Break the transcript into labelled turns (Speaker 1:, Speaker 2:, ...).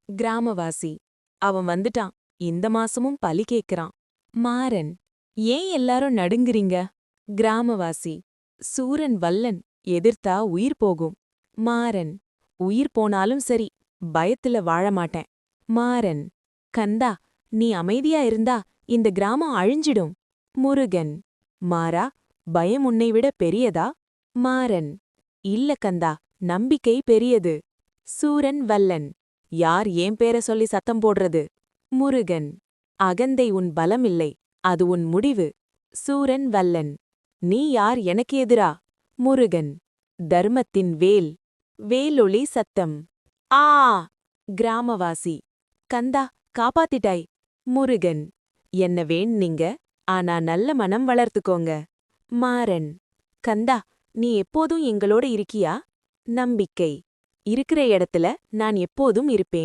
Speaker 1: கிராமவாசி. அவன் வந்துட்டான். இந்த மாசமும் பலி கேக்குறான். மாறன். ஏன் எல்லாரும் நடுங்குறீங்க? கிராமவாசி. சூரன் வல்லன். எதிர்த்தா உயிர் போகும். மாறன். உயிர் போனாலும் சரி, பயத்துல வாழ மாட்டேன். மாறன். கந்தா, நீ அமைதியா இருந்தா இந்த கிராமம் அழிஞ்சிடும். முருகன். மாறா, பயம் உன்னை விட பெரியதா? மாறன். இல்ல கந்தா, நம்பிக்கை பெரியது. சூரன் வல்லன். யார் ஏன் பேர சொல்லி சத்தம் போடுறது? முருகன். அகந்தை உன் பலம் இல்லை, அது உன் முடிவு. சூரன் வல்லன். நீ யார் எனக்கு எதிரா? முருகன். தர்மத்தின் வேல். வேலொளி சத்தம். ஆ! கிராமவாசி. கந்தா, காப்பாத்திட்டாய். முருகன். என்ன வேண்னீங்க, ஆனா நல்ல மனம் வளர்த்துக்கோங்க. மாறன். கந்தா, நீ எப்போதும் எங்களோட இருக்கியா? நம்பிக்கை. இருக்கிற இடத்துல நான் எப்போதும் இருப்பேன்.